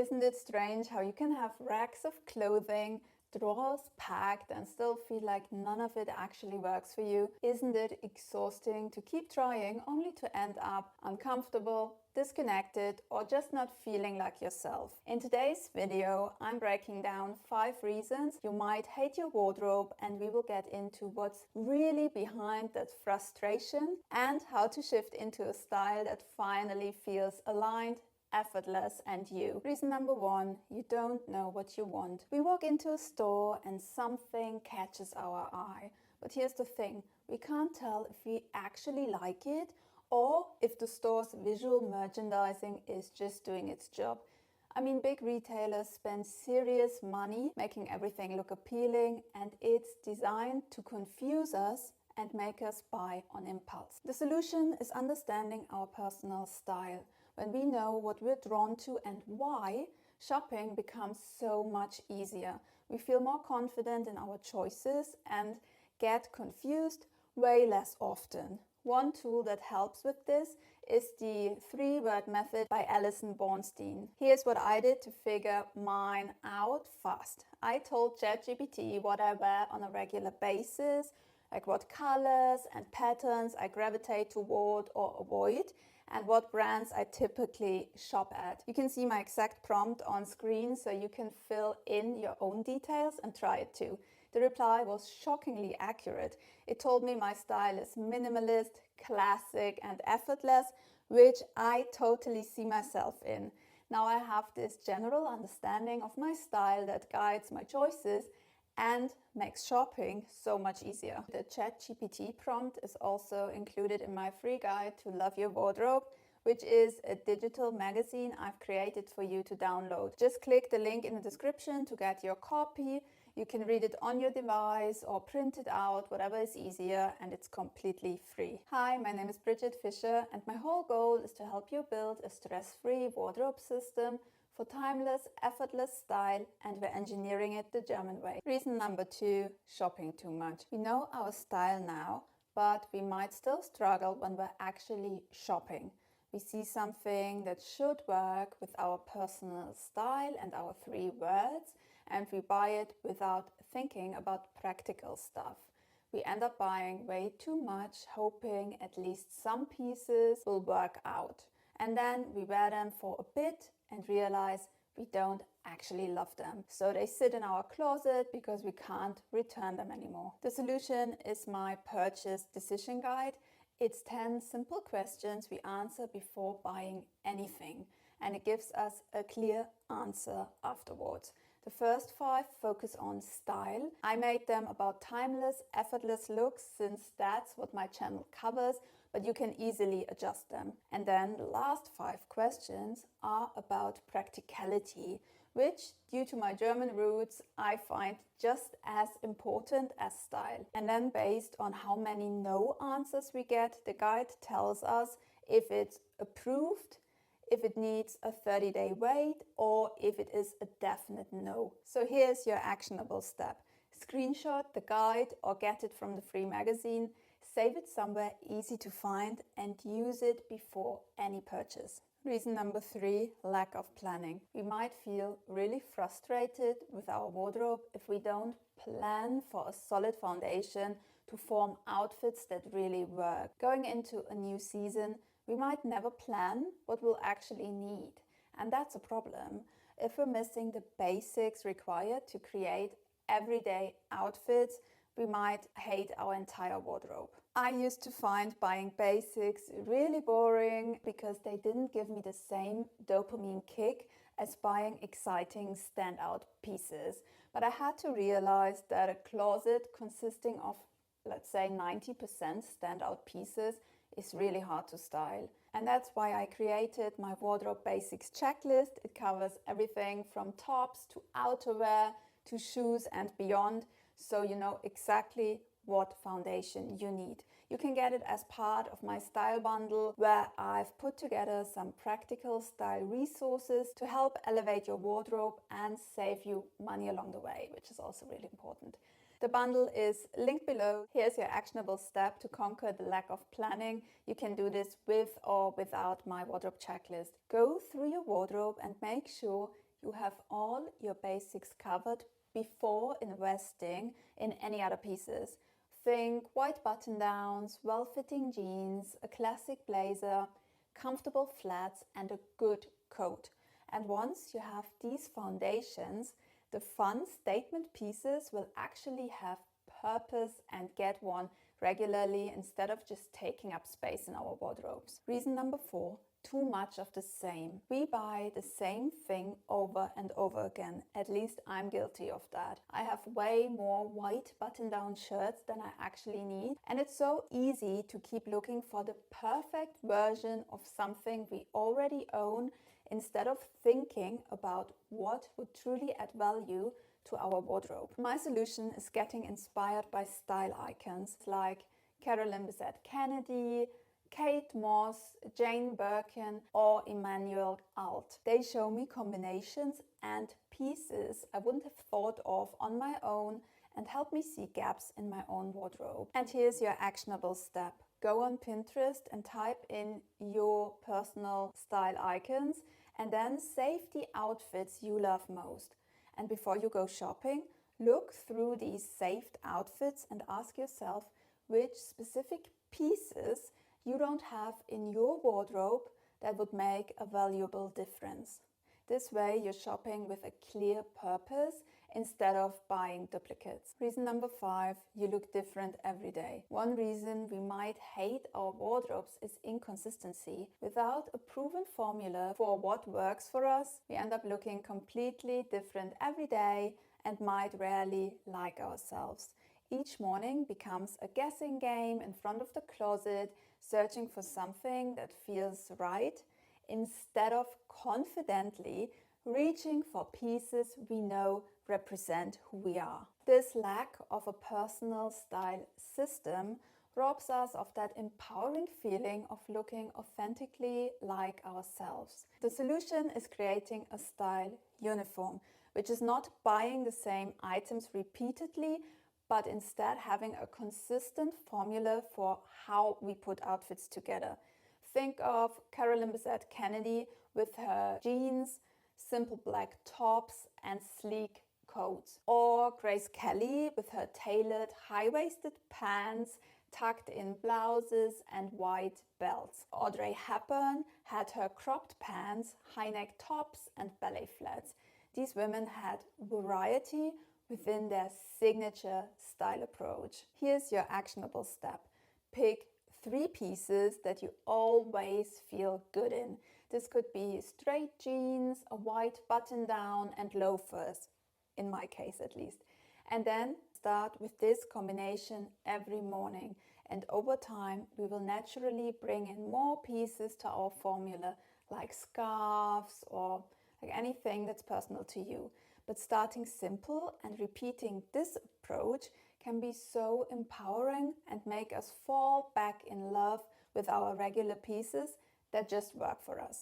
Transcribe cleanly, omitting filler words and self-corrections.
Isn't it strange how you can have racks of clothing, drawers packed, and still feel like none of it actually works for you? Isn't it exhausting to keep trying only to end up uncomfortable, disconnected, or just not feeling like yourself? In today's video, I'm breaking down 5 reasons you might hate your wardrobe, and we will get into what's really behind that frustration and how to shift into a style that finally feels aligned, effortless, and you. Reason number 1, you don't know what you want. We walk into a store and something catches our eye. But here's the thing, we can't tell if we actually like it or if the store's visual merchandising is just doing its job. I mean, big retailers spend serious money making everything look appealing, and it's designed to confuse us and make us buy on impulse. The solution is understanding our personal style. When we know what we're drawn to and why, shopping becomes so much easier. We feel more confident in our choices and get confused way less often. One tool that helps with this is the 3-word method by Alison Bornstein. Here's what I did to figure mine out fast. I told ChatGPT what I wear on a regular basis, like what colors and patterns I gravitate toward or avoid, and what brands I typically shop at. You can see my exact prompt on screen, so you can fill in your own details and try it too. The reply was shockingly accurate. It told me my style is minimalist, classic, and effortless, which I totally see myself in. Now I have this general understanding of my style that guides my choices and makes shopping so much easier. The ChatGPT prompt is also included in my free guide to Love Your Wardrobe, which is a digital magazine I've created for you to download. Just click the link in the description to get your copy. You can read it on your device or print it out, whatever is easier, and it's completely free. Hi, my name is Bridget Fischer, and my whole goal is to help you build a stress-free wardrobe system for timeless, effortless style, and we're engineering it the German way. Reason number 2, shopping too much. We know our style now, but we might still struggle when we're actually shopping. We see something that should work with our personal style and our 3 words, and we buy it without thinking about practical stuff. We end up buying way too much, hoping at least some pieces will work out. And then we wear them for a bit and realize we don't actually love them. So they sit in our closet because we can't return them anymore. The solution is my purchase decision guide. It's 10 simple questions we answer before buying anything, and it gives us a clear answer afterwards. The first 5 focus on style. I made them about timeless, effortless looks since that's what my channel covers, but you can easily adjust them. And then the last 5 questions are about practicality, which, due to my German roots, I find just as important as style. And then based on how many no answers we get, the guide tells us if it's approved, if it needs a 30-day wait, or if it is a definite no. So here's your actionable step. Screenshot the guide or get it from the free magazine, save it somewhere easy to find, and use it before any purchase. Reason number 3, lack of planning. We might feel really frustrated with our wardrobe if we don't plan for a solid foundation to form outfits that really work. Going into a new season, we might never plan what we'll actually need, and that's a problem. If we're missing the basics required to create everyday outfits, we might hate our entire wardrobe. I used to find buying basics really boring because they didn't give me the same dopamine kick as buying exciting standout pieces. But I had to realize that a closet consisting of, let's say, 90% standout pieces is really hard to style. And that's why I created my wardrobe basics checklist. It covers everything from tops to outerwear to shoes and beyond, so you know exactly what foundation you need. You can get it as part of my style bundle, where I've put together some practical style resources to help elevate your wardrobe and save you money along the way, which is also really important. The bundle is linked below. Here's your actionable step to conquer the lack of planning. You can do this with or without my wardrobe checklist. Go through your wardrobe and make sure you have all your basics covered before investing in any other pieces. Think white button-downs, well-fitting jeans, a classic blazer, comfortable flats, and a good coat. And once you have these foundations, the fun statement pieces will actually have purpose and get worn regularly instead of just taking up space in our wardrobes. Reason number 4, too much of the same. We buy the same thing over and over again. At least I'm guilty of that. I have way more white button-down shirts than I actually need, and it's so easy to keep looking for the perfect version of something we already own instead of thinking about what would truly add value to our wardrobe. My solution is getting inspired by style icons like Carolyn Bessette Kennedy, Kate Moss, Jane Birkin, or Emmanuel Alt. They show me combinations and pieces I wouldn't have thought of on my own and help me see gaps in my own wardrobe. And here's your actionable step. Go on Pinterest and type in your personal style icons and then save the outfits you love most. And before you go shopping, look through these saved outfits and ask yourself which specific pieces you don't have in your wardrobe that would make a valuable difference. This way you're shopping with a clear purpose instead of buying duplicates. Reason number 5, you look different every day. One reason we might hate our wardrobes is inconsistency. Without a proven formula for what works for us, we end up looking completely different every day and might rarely like ourselves. Each morning becomes a guessing game in front of the closet, searching for something that feels right, instead of confidently reaching for pieces we know represent who we are. This lack of a personal style system robs us of that empowering feeling of looking authentically like ourselves. The solution is creating a style uniform, which is not buying the same items repeatedly, but instead having a consistent formula for how we put outfits together. Think of Carolyn Bessette Kennedy with her jeans, simple black tops, and sleek coats. Or Grace Kelly with her tailored high-waisted pants, tucked in blouses, and white belts. Audrey Hepburn had her cropped pants, high-neck tops, and ballet flats. These women had variety within their signature style approach. Here's your actionable step. Pick 3 pieces that you always feel good in. This could be straight jeans, a white button down, and loafers, in my case at least. And then start with this combination every morning. And over time, we will naturally bring in more pieces to our formula, like scarves or like anything that's personal to you. But starting simple and repeating this approach can be so empowering and make us fall back in love with our regular pieces that just work for us.